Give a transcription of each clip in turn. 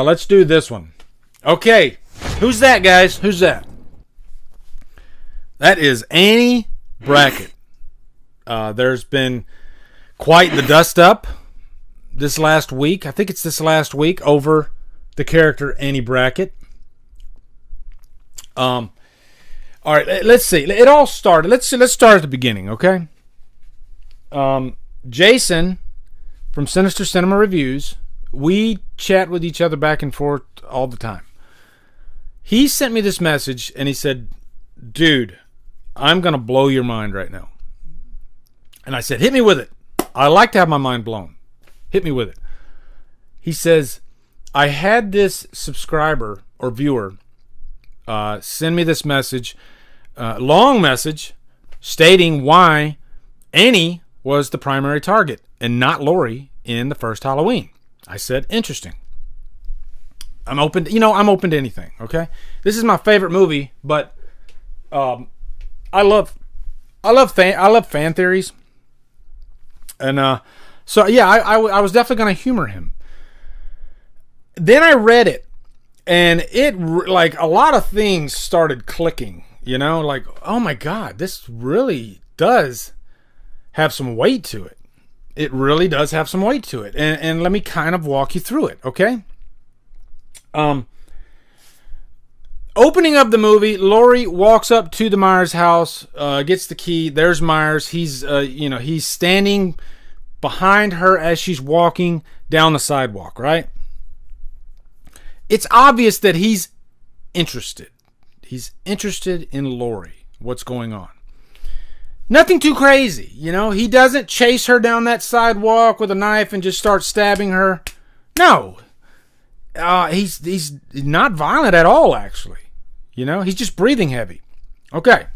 Let's do this one. Okay. Who's that, guys? Who's that? That is Annie Brackett. There's been quite the dust up this last week. I think it's this last week over the character Annie Brackett. All right, let's see. It all started. Let's start at the beginning, okay? Jason from Sinister Cinema Reviews. We chat with each other back and forth all the time. He sent me this message and he said, "Dude, I'm gonna blow your mind right now." And I said, "Hit me with it. I like to have my mind blown. Hit me with it." He says, "I had this subscriber or viewer send me this message, long message, stating why Annie was the primary target and not Laurie in the first Halloween." I said, "Interesting. I'm open to anything, okay? This is my favorite movie, but I love fan theories." And so yeah, I was definitely going to humor him. Then I read it, and it, like, a lot of things started clicking, like, oh my God, this really does have some weight to it. It really does have some weight to it. And let me kind of walk you through it, okay? Opening of the movie, Laurie walks up to the Myers house, gets the key. There's Myers. He's standing behind her as she's walking down the sidewalk, right? It's obvious that he's interested. He's interested in Laurie. What's going on? Nothing too crazy, He doesn't chase her down that sidewalk with a knife and just start stabbing her. No. He's not violent at all, actually. He's just breathing heavy. Okay.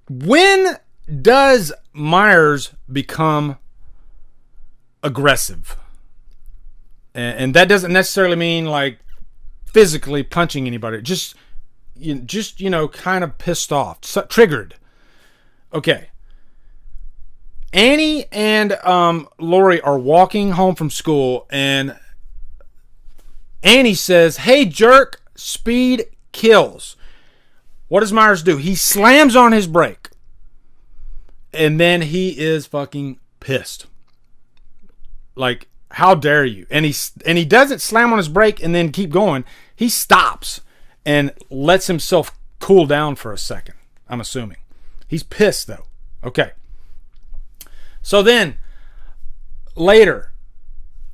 When does Myers become aggressive? And that doesn't necessarily mean like physically punching anybody. Just kind of pissed off, triggered. Okay. Annie and Laurie are walking home from school, and Annie says, "Hey, jerk, speed kills." What does Myers do? He slams on his brake, and then he is fucking pissed. Like, how dare you? And he doesn't slam on his brake and then keep going. He stops and lets himself cool down for a second, I'm assuming. He's pissed, though. Okay. So then, later,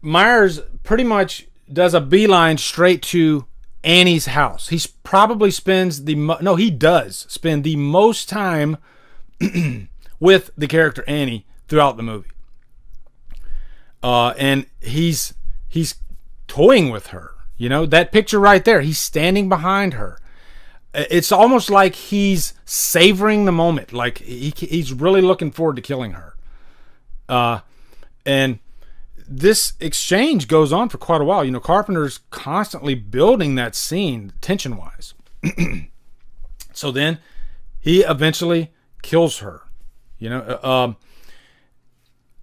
Myers pretty much does a beeline straight to Annie's house. He probably spends he does spend the most time with the character Annie throughout the movie. And he's toying with her. That picture right there, he's standing behind her. It's almost like he's savoring the moment. Like he's really looking forward to killing her. And this exchange goes on for quite a while. Carpenter's constantly building that scene tension-wise. So then he eventually kills her.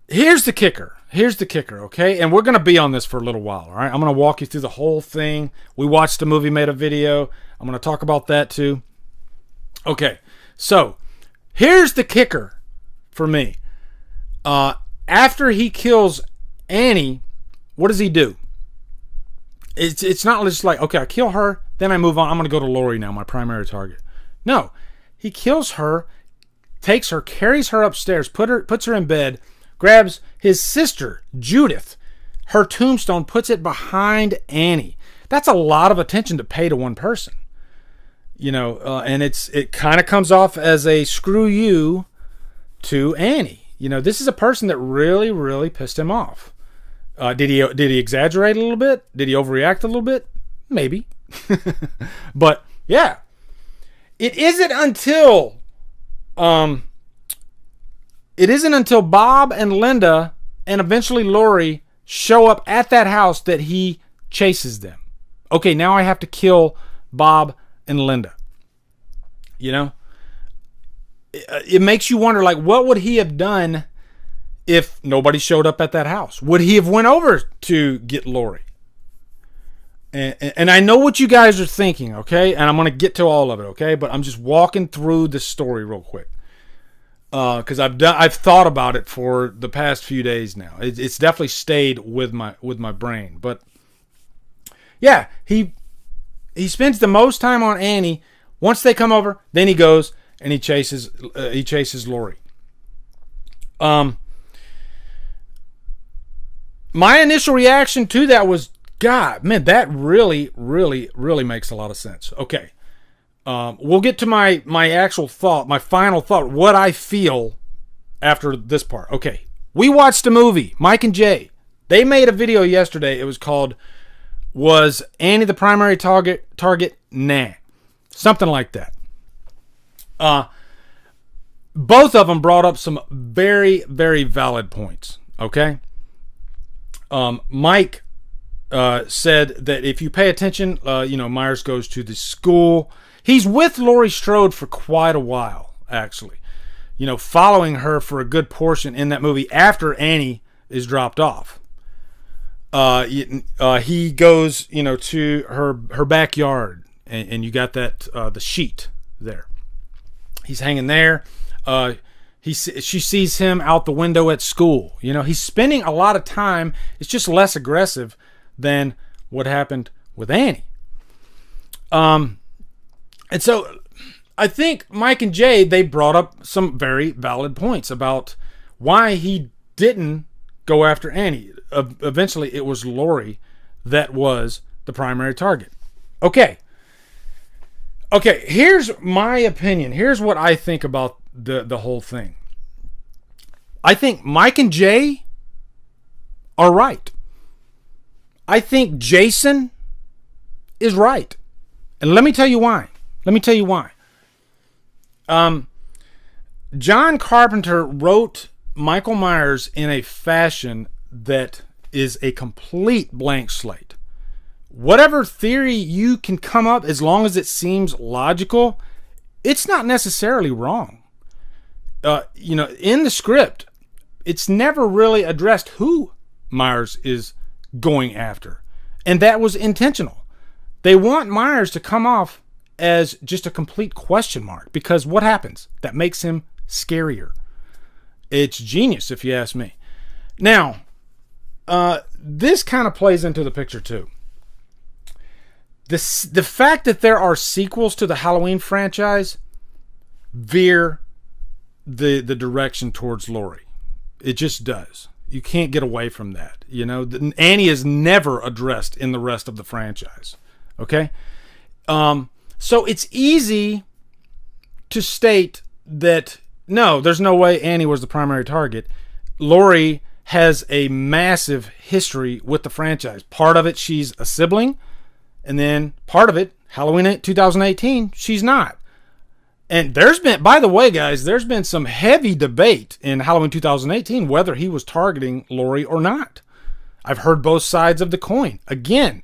Here's the kicker, okay? And we're going to be on this for a little while, all right? I'm going to walk you through the whole thing. We watched the movie, made a video. I'm going to talk about that too. Okay, so here's the kicker for me. After he kills Annie, what does he do? It's not just like, okay, I kill her, then I move on. I'm going to go to Laurie now, my primary target. No, he kills her, takes her, carries her upstairs, puts her in bed, grabs his sister, Judith, her tombstone, puts it behind Annie. That's a lot of attention to pay to one person. And it kind of comes off as a screw you to Annie. This is a person that really, really pissed him off. Did he exaggerate a little bit? Did he overreact a little bit? Maybe. But yeah, it isn't until Bob and Linda and eventually Laurie show up at that house that he chases them. Okay, now I have to kill Bob and Linda. It makes you wonder, like, what would he have done if nobody showed up at that house? Would he have went over to get Laurie? And I know what you guys are thinking, okay? And I'm going to get to all of it, okay? But I'm just walking through the story real quick. Because I've thought about it for the past few days now. It's definitely stayed with my brain. But yeah, he spends the most time on Annie. Once they come over, then he goes and he chases Lori. My initial reaction to that was, God, man, that really, really, really makes a lot of sense. Okay. We'll get to my actual thought, my final thought, what I feel after this part. Okay. We watched a movie, Mike and Jay. They made a video yesterday. It was called, Was Annie the Primary Target? Nah. Something like that. Both of them brought up some very, very valid points. Okay. Mike said that if you pay attention, Myers goes to the school. He's with Laurie Strode for quite a while, actually. Following her for a good portion in that movie after Annie is dropped off. He goes, to her backyard, and you got that the sheet there. He's hanging there. She sees him out the window at school. He's spending a lot of time. It's just less aggressive than what happened with Annie. And so I think Mike and Jay, they brought up some very valid points about why he didn't go after Annie. Eventually, it was Lori that was the primary target. Okay, here's my opinion. Here's what I think about the whole thing. I think Mike and Jay are right. I think Jason is right. And let me tell you why. John Carpenter wrote Michael Myers in a fashion that is a complete blank slate. Whatever theory you can come up, as long as it seems logical, it's not necessarily wrong. In the script, it's never really addressed who Myers is going after. And that was intentional. They want Myers to come off as just a complete question mark, because what happens? That makes him scarier. It's genius, if you ask me. Now, this kind of plays into the picture too. The fact that there are sequels to the Halloween franchise veer the direction towards Laurie. It just does. You can't get away from that. Annie is never addressed in the rest of the franchise. Okay? So it's easy to state that, no, there's no way Annie was the primary target. Laurie has a massive history with the franchise. Part of it, she's a sibling. And then part of it, Halloween 2018, she's not. And there's been, by the way, guys, there's been some heavy debate in Halloween 2018 whether he was targeting Laurie or not. I've heard both sides of the coin. Again,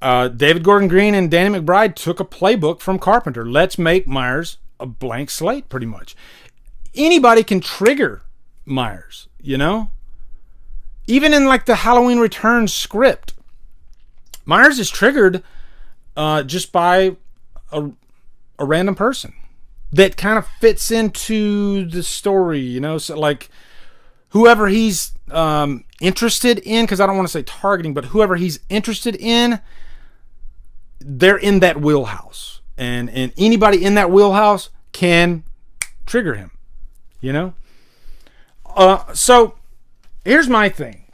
David Gordon Green and Danny McBride took a playbook from Carpenter. Let's make Myers a blank slate, pretty much. Anybody can trigger Myers, Even in like the Halloween Returns script, Myers is triggered just by a random person that kind of fits into the story, So like whoever he's interested in, because I don't want to say targeting, but whoever he's interested in, they're in that wheelhouse. And anybody in that wheelhouse can trigger him, So here's my thing.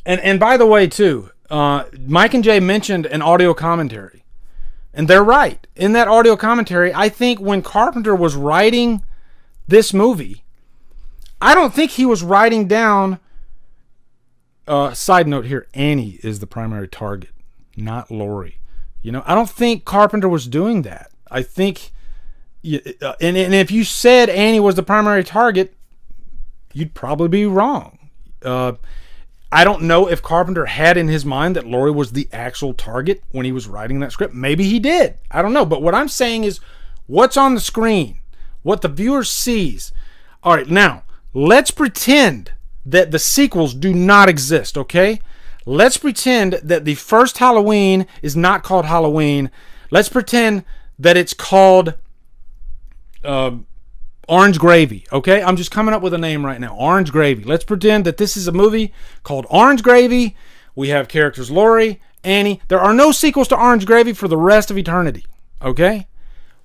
And by the way, too, Mike and Jay mentioned an audio commentary. And they're right. In that audio commentary, I think when Carpenter was writing this movie, I don't think he was writing down, side note here, Annie is the primary target, not Laurie. I don't think Carpenter was doing that. I think, and if you said Annie was the primary target, you'd probably be wrong. I don't know if Carpenter had in his mind that Laurie was the actual target when he was writing that script. Maybe he did. I don't know. But what I'm saying is what's on the screen, what the viewer sees. All right, now, let's pretend that the sequels do not exist, okay? let's pretend that the first Halloween is not called Halloween. Let's pretend that it's called Orange Gravy, okay? I'm just coming up with a name right now. Orange Gravy. Let's pretend that this is a movie called Orange Gravy. We have characters Laurie, Annie. There are no sequels to Orange Gravy for the rest of eternity, okay?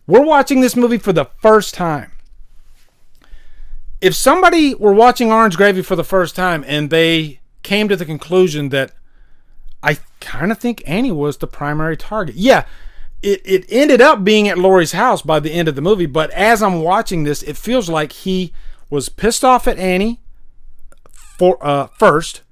We're watching this movie for the first time. If somebody were watching Orange Gravy for the first time and they came to the conclusion that I kind of think Annie was the primary target. Yeah, it ended up being at Laurie's house by the end of the movie, but as I'm watching this, it feels like he was pissed off at Annie first.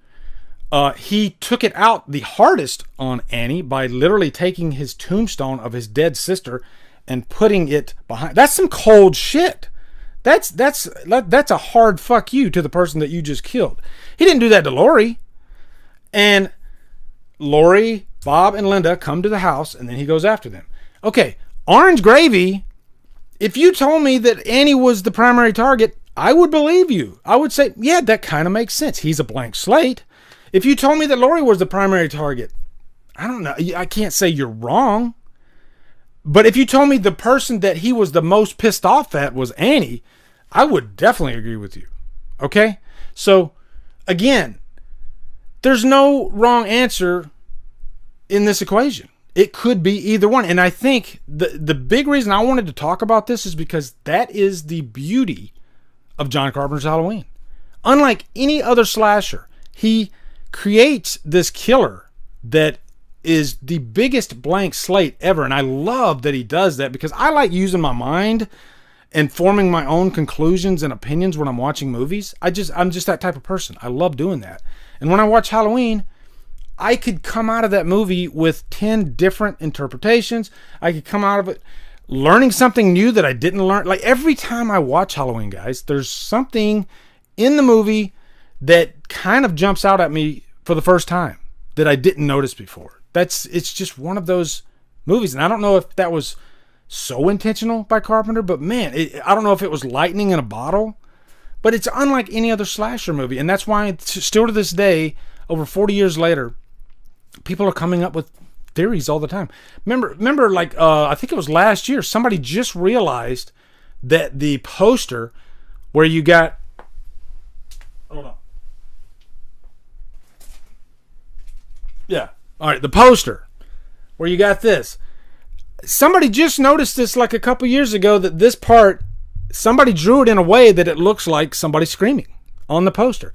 He took it out the hardest on Annie by literally taking his tombstone of his dead sister and putting it behind. That's some cold shit. That's a hard fuck you to the person that you just killed. He didn't do that to Laurie. And Laurie, Bob, and Linda come to the house, and then he goes after them. Okay, Orange Gravy, if you told me that Annie was the primary target, I would believe you. I would say, yeah, that kind of makes sense. He's a blank slate. If you told me that Laurie was the primary target, I don't know. I can't say you're wrong. But if you told me the person that he was the most pissed off at was Annie, I would definitely agree with you. Okay? So, again, there's no wrong answer in this equation. It could be either one. And I think the big reason I wanted to talk about this is because that is the beauty of John Carpenter's Halloween. Unlike any other slasher, he creates this killer that is the biggest blank slate ever. And I love that he does that because I like using my mind and forming my own conclusions and opinions when I'm watching movies. I'm just that type of person. I love doing that. And when I watch Halloween, I could come out of that movie with 10 different interpretations. I could come out of it learning something new that I didn't learn. Like every time I watch Halloween, guys, there's something in the movie that kind of jumps out at me for the first time that I didn't notice before. It's just one of those movies. And I don't know if that was so intentional by Carpenter, but man, I don't know if it was lightning in a bottle, but it's unlike any other slasher movie. And that's why still to this day, over 40 years later, people are coming up with theories all the time. Remember like, I think it was last year, somebody just realized that the poster where you got, hold on. Yeah. All right. The poster where you got this. Somebody just noticed this like a couple years ago that this part, somebody drew it in a way that it looks like somebody screaming on the poster.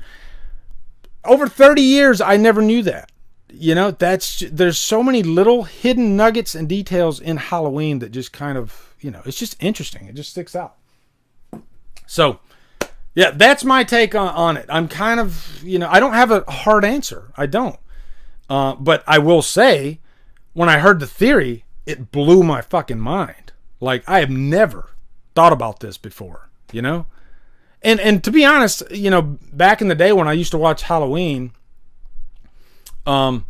Over 30 years, I never knew that. You know, there's so many little hidden nuggets and details in Halloween that just kind of, you know, it's just interesting. It just sticks out. So, yeah, that's my take on it. I'm kind of, you know, I don't have a hard answer. I don't. But I will say, when I heard the theory, it blew my fucking mind. Like, I have never thought about this before, you know? And to be honest, you know, back in the day when I used to watch Halloween, I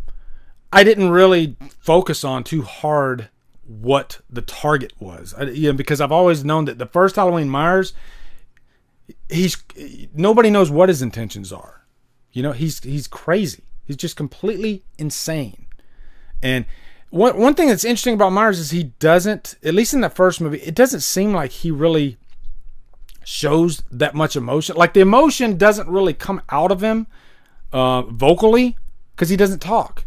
didn't really focus on too hard what the target was. Because I've always known that the first Halloween Myers, nobody knows what his intentions are. You know, he's crazy. He's just completely insane. And one thing that's interesting about Myers is he doesn't, at least in that first movie, it doesn't seem like he really shows that much emotion. Like the emotion doesn't really come out of him vocally because he doesn't talk.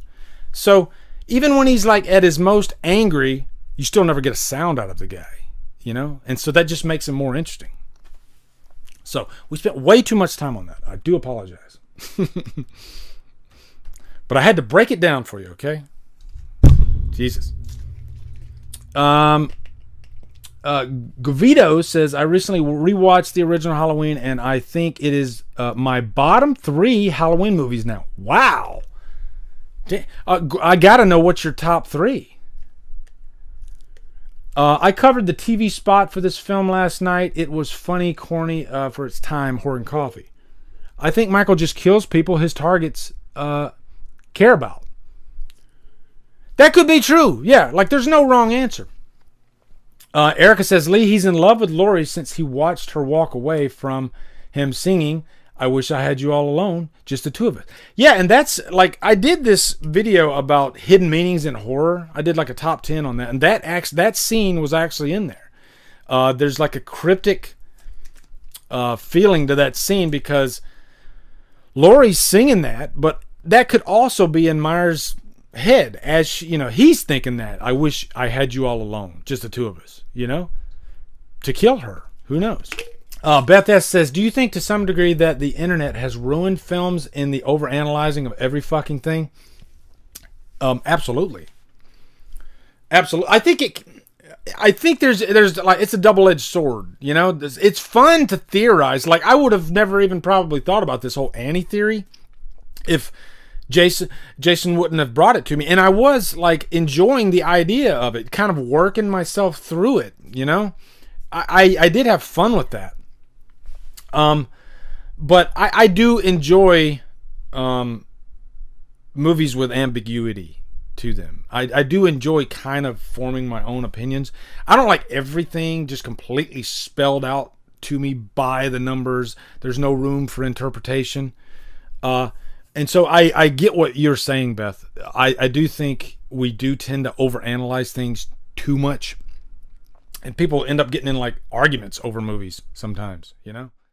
So even when he's like at his most angry, you still never get a sound out of the guy, you know? And so that just makes him more interesting. So we spent way too much time on that. I do apologize. But I had to break it down for you, okay? Jesus. Govito says, I recently rewatched the original Halloween, and I think it is my bottom 3 Halloween movies now. Wow. I got to know what's your top 3. I covered the TV spot for this film last night. It was funny, corny for its time, Horton Coffee. I think Michael just kills people his targets care about. That could be true. Yeah, like there's no wrong answer. Erica says, Lee, he's in love with Laurie since he watched her walk away from him singing I wish I had you all alone, just the two of us. Yeah, and that's like, I did this video about hidden meanings in horror. I did like a top 10 on that, and that scene was actually in there. There's like a cryptic feeling to that scene because Laurie's singing that, but that could also be in Myers' head as she, he's thinking that. I wish I had you all alone, just the two of us, to kill her. Who knows? Beth S. says, do you think to some degree that the internet has ruined films in the overanalyzing of every fucking thing? Absolutely. Absolutely. I think there's like, it's a double-edged sword, It's fun to theorize. Like, I would have never even probably thought about this whole Annie theory if Jason wouldn't have brought it to me. And I was like enjoying the idea of it, kind of working myself through it, I did have fun with that. But I do enjoy movies with ambiguity to them. I do enjoy kind of forming my own opinions. I don't like everything just completely spelled out to me by the numbers. There's no room for interpretation. And so I get what you're saying, Beth. I do think we do tend to overanalyze things too much. And people end up getting in like arguments over movies sometimes,